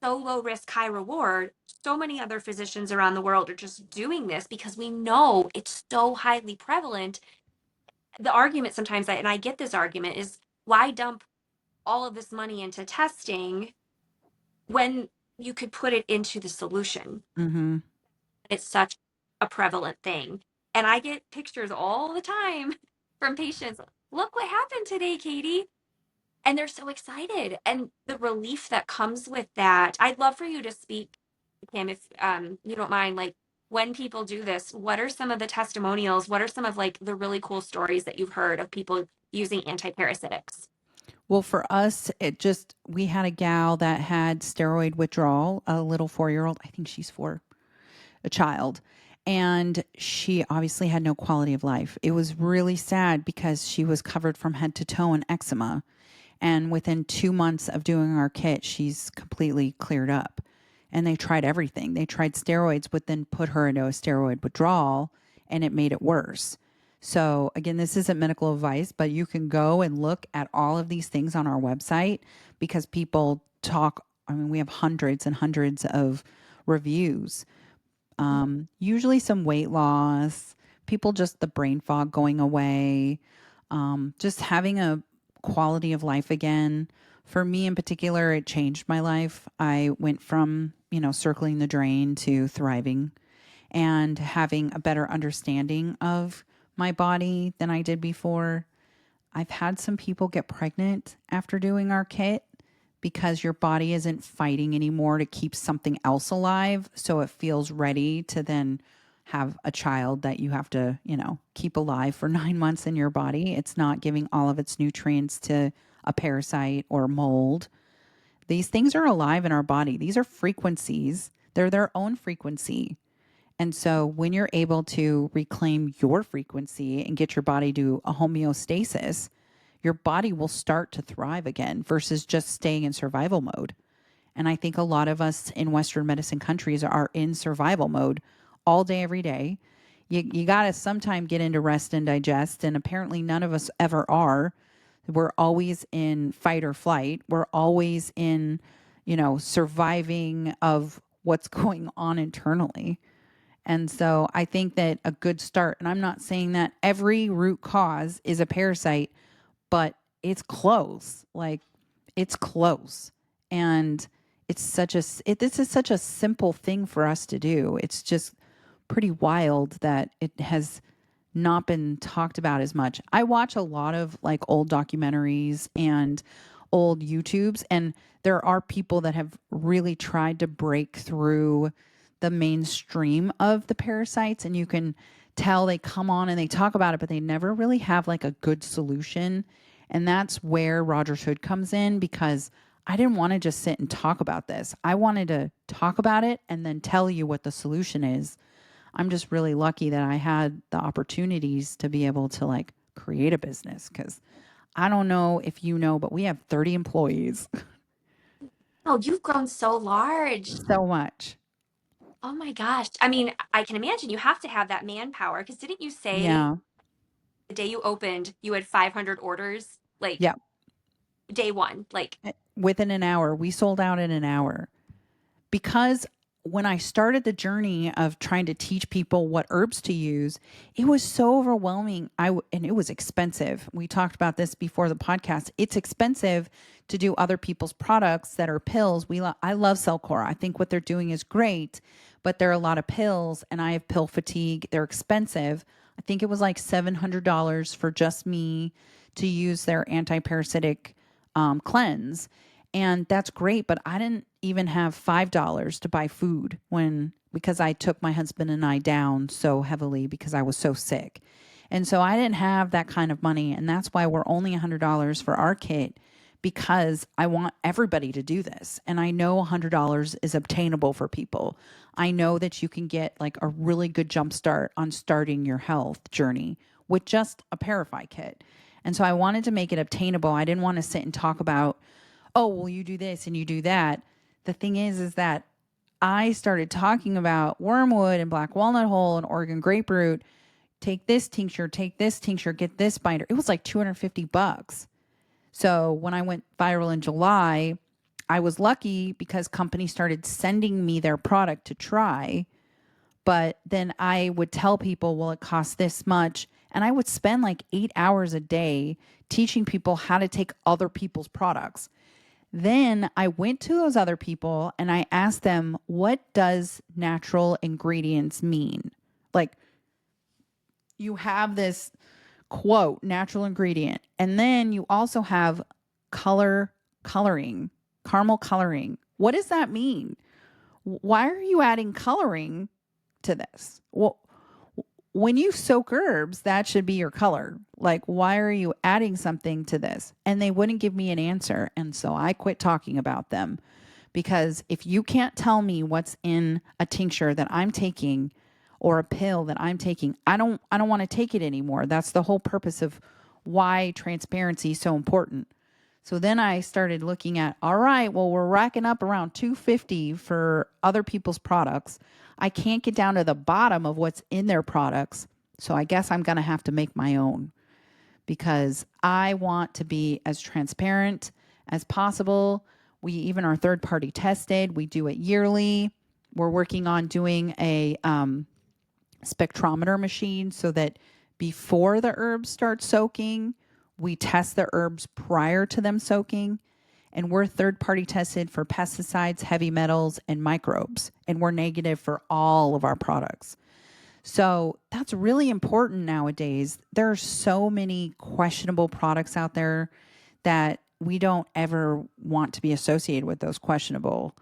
so low risk, high reward. So many other physicians around the world are just doing this because we know it's so highly prevalent. The argument sometimes, and I get this argument, is why dump all of this money into testing when you could put it into the solution? mm-hmm. It's such a prevalent thing. And I get pictures all the time from patients. Look what happened today, Katie. And they're so excited. And the relief that comes with that. I'd love for you to speak, Kim, if you don't mind, like when people do this, what are some of the testimonials? What are some of like the really cool stories that you've heard of people using antiparasitics? Well, for us, we had a gal that had steroid withdrawal, a little 4-year-old. I think she's 4, a child. And she obviously had no quality of life. It was really sad because she was covered from head to toe in eczema. And within 2 months of doing our kit, she's completely cleared up. And they tried everything. They tried steroids, but then put her into a steroid withdrawal and it made it worse. So, again, this isn't medical advice, but you can go and look at all of these things on our website because people talk. I mean, we have hundreds and hundreds of reviews. Usually some weight loss, people just the brain fog going away, just having a quality of life again. For me in particular, it changed my life. I went from, circling the drain to thriving and having a better understanding of my body than I did before. I've had some people get pregnant after doing our kit because your body isn't fighting anymore to keep something else alive. So it feels ready to then have a child that you have to, keep alive for 9 months in your body. It's not giving all of its nutrients to a parasite or mold. These things are alive in our body. These are frequencies, they're their own frequency. And so when you're able to reclaim your frequency and get your body to a homeostasis, your body will start to thrive again versus just staying in survival mode. And I think a lot of us in Western medicine countries are in survival mode all day, every day. You got to sometime get into rest and digest. And apparently, none of us ever are. We're always in fight or flight. We're always in, surviving of what's going on internally. And so I think that a good start, and I'm not saying that every root cause is a parasite, but it's close. Like it's close. And this is such a simple thing for us to do. It's just pretty wild that it has not been talked about as much. I watch a lot of like old documentaries and old YouTubes, and there are people that have really tried to break through the mainstream of the parasites, and you can tell they come on and they talk about it, but they never really have like a good solution. And that's where Rogers Hood comes in because I didn't want to just sit and talk about this. I wanted to talk about it and then tell you what the solution is. I'm just really lucky that I had the opportunities to be able to like create a business because I don't know if you know, but we have 30 employees. Oh, you've grown so large. So much. Oh my gosh. I mean, I can imagine you have to have that manpower because didn't you say Yeah. the day you opened, you had 500 orders? Like Yeah. day one. Like, Within an hour, we sold out in an hour. Because when I started the journey of trying to teach people what herbs to use, it was so overwhelming. And it was expensive. We talked about this before the podcast. It's expensive to do other people's products that are pills. I love Cellcore. I think what they're doing is great, but there are a lot of pills, and I have pill fatigue. They're expensive. I think it was like $700 for just me to use their antiparasitic cleanse. And that's great, but I didn't even have $5 to buy food because I took my husband and I down so heavily because I was so sick. And so I didn't have that kind of money. And that's why we're only $100 for our kit because I want everybody to do this. And I know $100 is obtainable for people. I know that you can get like a really good jump start on starting your health journey with just a Parafy kit. And so I wanted to make it obtainable. I didn't want to sit and talk about, oh, well, you do this and you do that. The thing is that I started talking about wormwood and black walnut hull and Oregon grapefruit. Take this tincture, get this binder. It was like $250. So when I went viral in July, I was lucky because companies started sending me their product to try. But then I would tell people, well, it costs this much. And I would spend like 8 hours a day teaching people how to take other people's products. Then I went to those other people and I asked them, what does natural ingredients mean? Like, you have this quote, natural ingredient, and then you also have coloring, caramel coloring. What does that mean? Why are you adding coloring to this? Well, when you soak herbs, that should be your color. Like, why are you adding something to this? And they wouldn't give me an answer. And so I quit talking about them because if you can't tell me what's in a tincture that I'm taking or a pill that I'm taking, I don't want to take it anymore. That's the whole purpose of why transparency is so important. So then I started looking at, all right, well, we're racking up around 250 for other people's products. I can't get down to the bottom of what's in their products. So I guess I'm going to have to make my own because I want to be as transparent as possible. We even are third party tested. We do it yearly. We're working on doing a spectrometer machine so that before the herbs start soaking, we test the herbs prior to them soaking. And we're third party tested for pesticides, heavy metals, and microbes. And we're negative for all of our products. So that's really important nowadays. There are so many questionable products out there that we don't ever want to be associated with those questionable.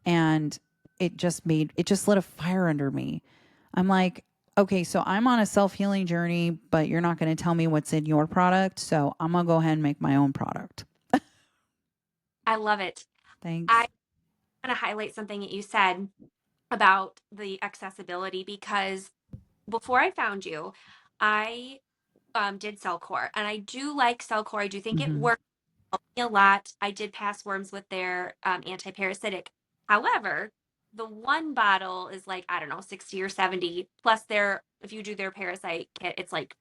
And it just lit a fire under me. I'm like, okay, so I'm on a self healing journey, but you're not going to tell me what's in your product. So I'm going to go ahead and make my own product. I love it. I Thanks. want to highlight something that you said about the accessibility because before I found you, I did Cellcore and I do like Cellcore. I do think it Mm-hmm. works me a lot. I did pass worms with their anti-parasitic. However, the one bottle is like, I don't know, 60 or 70 plus their, if you do their parasite kit, it's like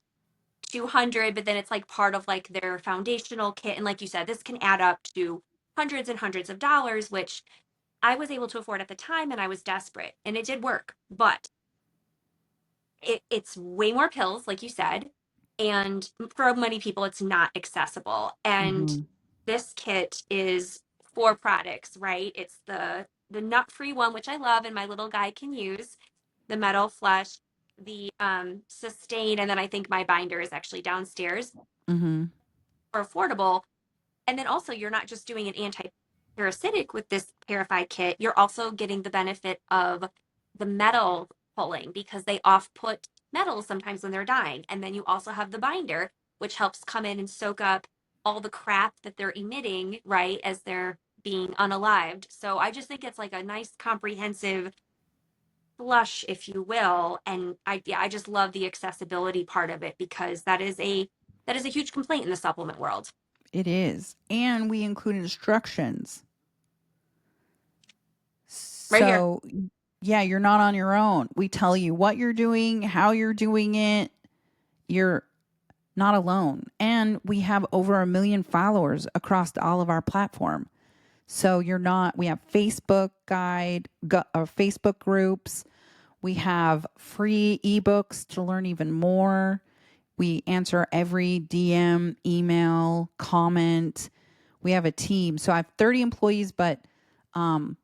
200, but then it's like part of like their foundational kit. And like you said, this can add up to hundreds and hundreds of dollars, which I was able to afford at the time and I was desperate and it did work. But it's way more pills, like you said, and for many people, it's not accessible. And Mm-hmm. this kit is four products, right? It's the nut free one, which I love, and my little guy can use the metal flush, the sustain, and then I think my binder is actually downstairs Mm-hmm. for affordable. And then also, you're not just doing an anti-parasitic with this Parafy kit, you're also getting the benefit of the metal pulling because they off-put metals sometimes when they're dying. And then you also have the binder, which helps come in and soak up. all the crap that they're emitting, right, as they're being unalived. So I just think it's like a nice comprehensive flush, if you will. And yeah, I just love the accessibility part of it because that is a huge complaint in the supplement world. It is. And we include instructions. Right here. So, yeah, you're not on your own. We tell you what you're doing, how you're doing it. You're not alone. And we have over 1 million followers across all of our platform. So you're not, we have Facebook or Facebook groups. We have free ebooks to learn even more. We answer every DM, email, comment. We have a team. So I have 30 employees, but um,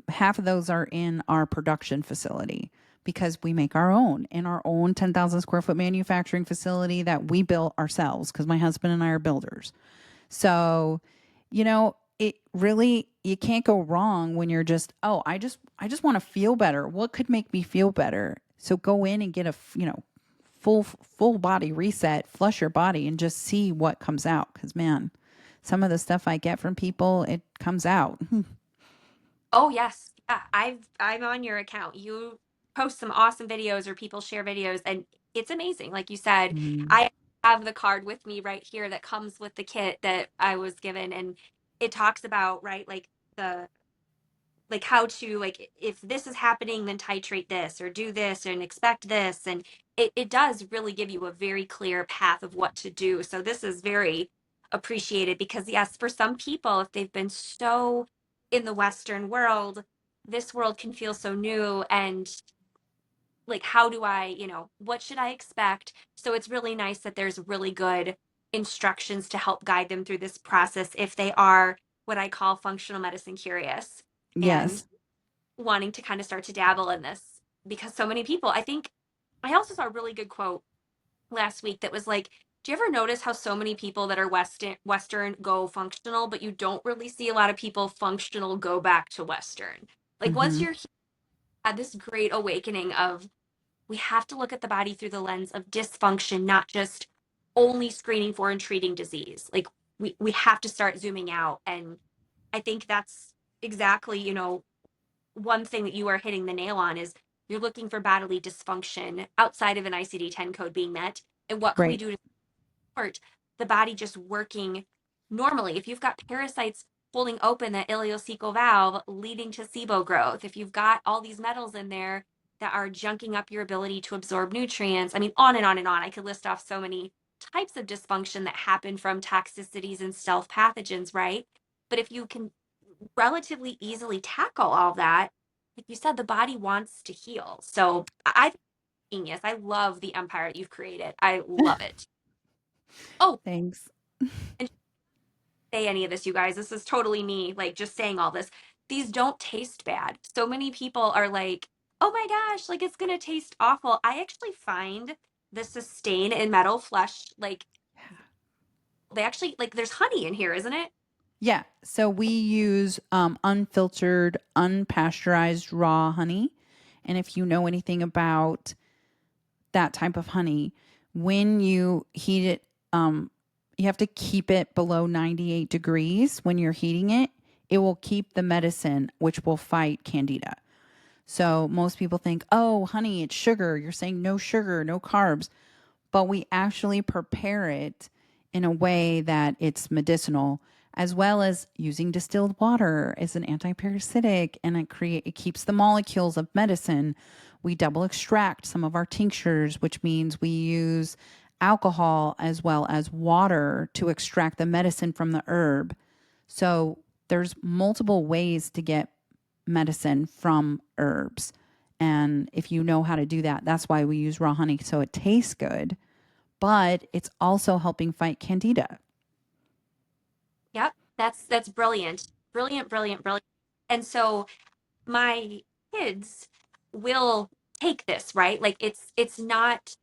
half of those are in our production facility because we make our own in our own 10,000 square foot manufacturing facility that we built ourselves because my husband and I are builders. So, it really, you can't go wrong when you're just, oh, I just want to feel better. What could make me feel better? So go in and get a, full body reset, flush your body and just see what comes out. Cause man, some of the stuff I get from people, it comes out. Oh yes. Yeah, I'm on your account. You post some awesome videos or people share videos and it's amazing. Like you said, Mm, I have the card with me right here that comes with the kit that I was given and it talks about, right, the like how to like if this is happening then titrate this or do this and expect this and it does really give you a very clear path of what to do. So this is very appreciated because yes, for some people if they've been so in the Western world, this world can feel so new and like how do I, what should I expect? So it's really nice that there's really good instructions to help guide them through this process if they are what I call functional medicine curious and yes. wanting to kind of start to dabble in this because so many people, I think I also saw a really good quote last week that was like, do you ever notice how so many people that are Western go functional, but you don't really see a lot of people functional go back to Western? Like once Hmm. you're at this great awakening of we have to look at the body through the lens of dysfunction, not just only screening for and treating disease. Like we have to start zooming out. And I think that's exactly, one thing that you are hitting the nail on is you're looking for bodily dysfunction outside of an ICD-10 code being met. And what can we Right. do to support the body just working normally? If you've got parasites holding open that ileocecal valve leading to SIBO growth, if you've got all these metals in there that are junking up your ability to absorb nutrients, I mean, on and on and on. I could list off so many types of dysfunction that happen from toxicities and stealth pathogens, right? But if you can relatively easily tackle all that, like you said, the body wants to heal. So I think it's genius. I love the empire that you've created. I love it. Oh, Thanks. and say any of this, you guys. This is totally me, like just saying all this. These don't taste bad. So many people are like, oh my gosh, like it's gonna taste awful. I actually find the sustain in metal flesh, like they actually like there's honey in here, isn't it? Yeah. So we use unfiltered, unpasteurized raw honey. And if you know anything about that type of honey, when you heat it, you have to keep it below 98 degrees when you're heating it. It will keep the medicine, which will fight candida. So most people think, oh, honey, it's sugar. You're saying no sugar, no carbs, but we actually prepare it in a way that it's medicinal, as well as using distilled water as an antiparasitic, and it keeps the molecules of medicine. We double extract some of our tinctures, which means we use alcohol as well as water to extract the medicine from the herb. So there's multiple ways to get medicine from herbs. And if you know how to do that, that's why we use raw honey so it tastes good, but it's also helping fight candida. Yep. That's brilliant. Brilliant, brilliant, brilliant. And so my kids will take this, right? Like it's not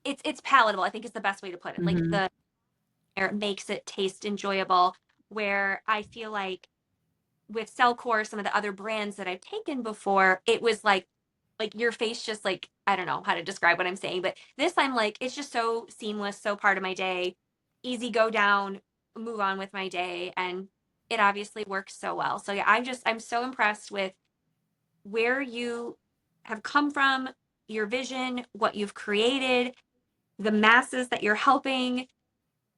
it's palatable, I think is the best way to put it. Like Hmm. the it makes it taste enjoyable where I feel like with Cellcore, some of the other brands that I've taken before, it was like your face just like I don't know how to describe what I'm saying, but this I'm like it's just so seamless, so part of my day. easy go down, move on with my day. And it obviously works so well. So yeah, I'm so impressed with where you have come from, your vision, what you've created, the masses that you're helping.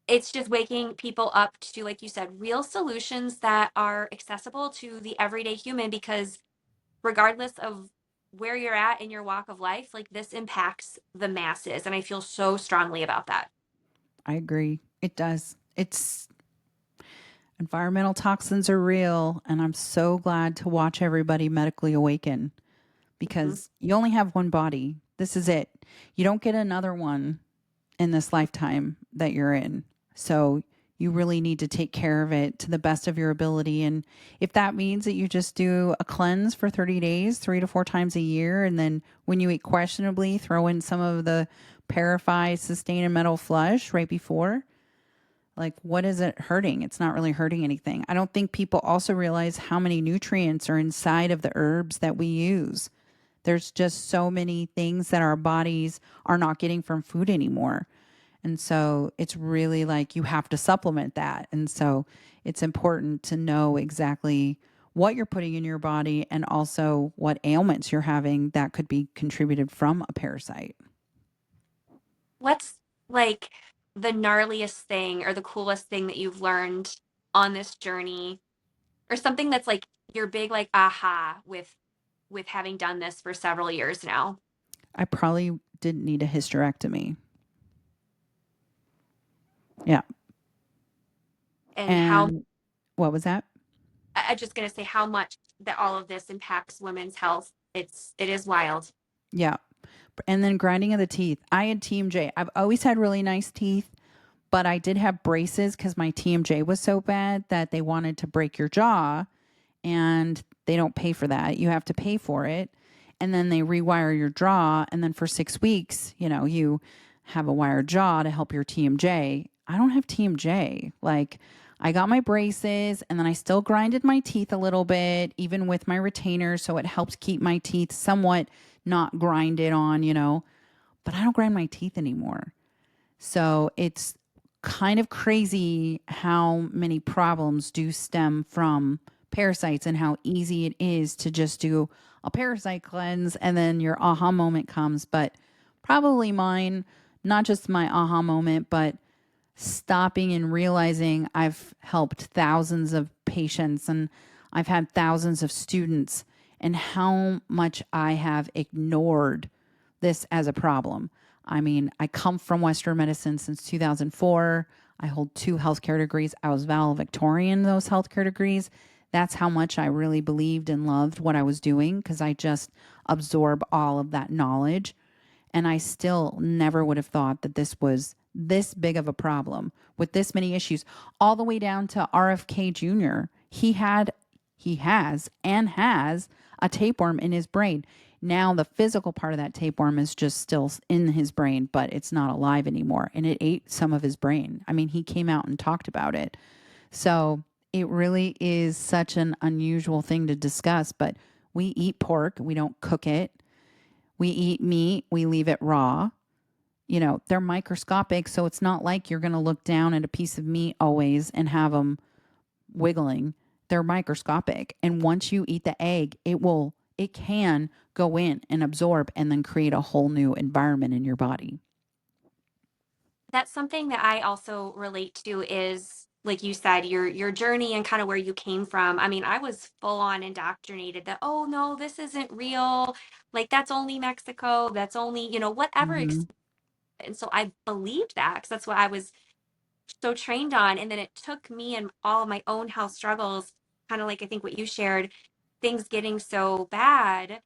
It's just waking people up to, like you said, real solutions that are accessible to the everyday human, because regardless of where you're at in your walk of life, like this impacts the masses. And I feel so strongly about that. I agree. It does. It's environmental toxins are real, and I'm so glad to watch everybody medically awaken Mhm. because you only have one body. This is it. You don't get another one in this lifetime that you're in. So you really need to take care of it to the best of your ability. And if that means that you just do a cleanse for 30 days, 3 to 4 times a year, and then when you eat questionably, throw in some of the Parify Sustain and Metal Flush right before, like, what is it hurting? It's not really hurting anything. I don't think people also realize how many nutrients are inside of the herbs that we use. There's just so many things that our bodies are not getting from food anymore. And so it's really like you have to supplement that. And so it's important to know exactly what you're putting in your body and also what ailments you're having that could be contributed from a parasite. What's like the gnarliest thing or the coolest thing that you've learned on this journey, or something that's like your big like aha with having done this for several years now? I probably didn't need a hysterectomy. Yeah. And how And what was that? I'm just going to say how much that all of this impacts women's health. It is wild. Yeah. And then grinding of the teeth. I had TMJ. I've always had really nice teeth, but I did have braces because my TMJ was so bad that they wanted to break your jaw, and they don't pay for that. You have to pay for it. And then they rewire your jaw. And then for 6 weeks, you have a wired jaw to help your TMJ. I don't have TMJ. Like, I got my braces and then I still grinded my teeth a little bit, even with my retainer. So it helps keep my teeth somewhat not grinded on, but I don't grind my teeth anymore. So it's kind of crazy how many problems do stem from parasites and how easy it is to just do a parasite cleanse and then your aha moment comes. But probably mine, not just my aha moment, but stopping and realizing I've helped thousands of patients and I've had thousands of students, and how much I have ignored this as a problem. I mean, I come from Western medicine since 2004. I hold 2 healthcare degrees. I was valedictorian in those healthcare degrees. That's how much I really believed and loved what I was doing because I just absorb all of that knowledge. And I still never would have thought that this was this big of a problem with this many issues, all the way down to RFK Jr. He has, and has a tapeworm in his brain. Now, the physical part of that tapeworm is just still in his brain, but it's not alive anymore. And it ate some of his brain. I mean, he came out and talked about it. So it really is such an unusual thing to discuss. But we eat pork, we don't cook it. We eat meat, we leave it raw. They're microscopic, so it's not like you're going to look down at a piece of meat always and have them wiggling. They're microscopic. And once you eat the egg, it can go in and absorb and then create a whole new environment in your body. That's something that I also relate to, is like you said, your journey and kind of where you came from. I mean, I was full on indoctrinated that, oh no, this isn't real. Like that's only Mexico. That's only, whatever. Mm-hmm. And so I believed that because that's what I was so trained on. And then it took me and all of my own health struggles, kind of like I think what you shared, things getting so bad,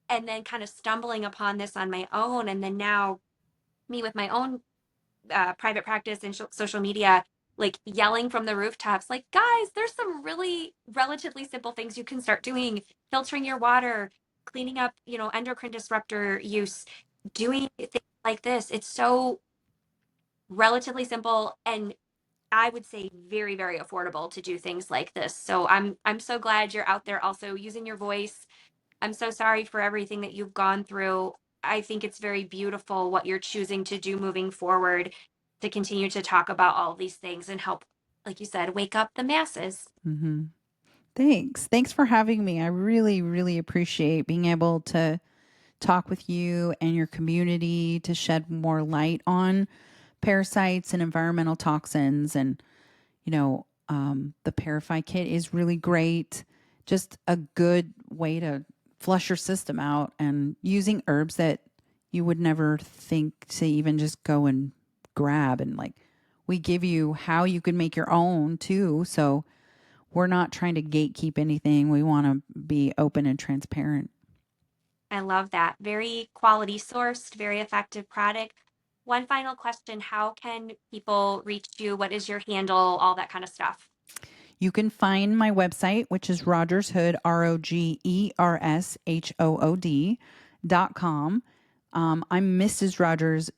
and then kind of stumbling upon this on my own. And then now me with my own private practice and social media, like yelling from the rooftops, like, guys, there's some really relatively simple things you can start doing: filtering your water, cleaning up, endocrine disruptor use, doing things like this. It's so relatively simple, and I would say very, very affordable to do things like this. So I'm so glad you're out there also using your voice. I'm so sorry for everything that you've gone through. I think it's very beautiful what you're choosing to do moving forward. to continue to talk about all these things and help, like you said, wake up the masses. Hmm. Thanks. Thanks for having me. I really, really appreciate being able to talk with you and your community to shed more light on parasites and environmental toxins. And, the Parafy kit is really great. Just a good way to flush your system out and using herbs that you would never think to even just go and grab. And like, we give you how you can make your own too. So we're not trying to gatekeep anything. We want to be open and transparent. I love that. Very quality sourced, very effective product. One final question. How can people reach you? What is your handle? All that kind of stuff. You can find my website, which is Rogers Hood, ROGERSHOOD.com. I'm Mrs. Rogers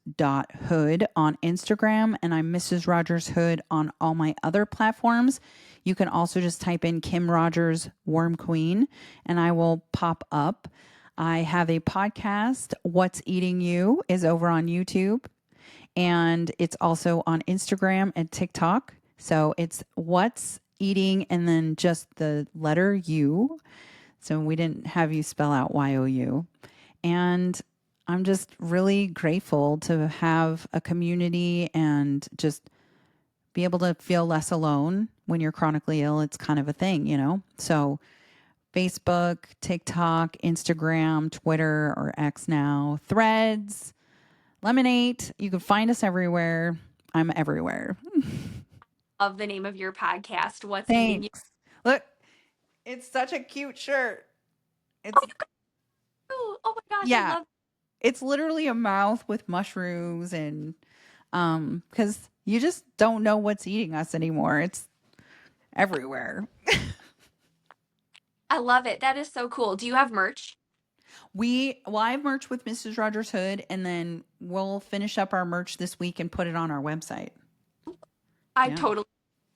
Hood on Instagram, and I'm Mrs. Rogers Hood on all my other platforms. You can also just type in Kim Rogers Worm Queen, and I will pop up. I have a podcast, What's Eating You, is over on YouTube, and it's also on Instagram and TikTok. So it's What's Eating and then just the letter U. So we didn't have you spell out YOU. And I'm just really grateful to have a community and just be able to feel less alone when you're chronically ill. It's kind of a thing, you know? So Facebook, TikTok, Instagram, Twitter, or X now, Threads, Lemonade. You can find us everywhere. I'm everywhere. Of the name of your podcast, What's Eating You? Thanks. Look, it's such a cute shirt. Oh, It's, oh my gosh, I yeah, love. it's literally a mouth with mushrooms and, because you just don't know what's eating us anymore. It's everywhere. I love it. That is so cool. Do you have merch? Well, I have merch with Mrs. Rogers Hood, and then we'll finish up our merch this week and put it on our website. I Yeah. totally,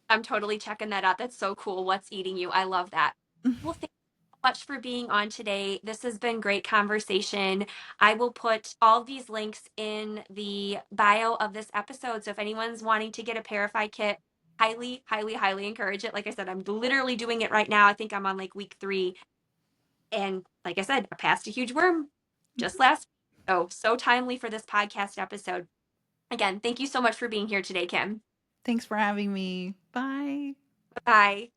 I'm totally checking that out. That's so cool. What's eating you? I love that. Well, thank you so much for being on today. This has been great conversation. I will put all these links in the bio of this episode. So if anyone's wanting to get a Parafy kit, highly, highly, highly encourage it. Like I said, I'm literally doing it right now. I think I'm on like week 3. And like I said, I passed a huge worm just last. Oh, so timely for this podcast episode. Again, thank you so much for being here today, Kim. Thanks for having me. Bye. Bye.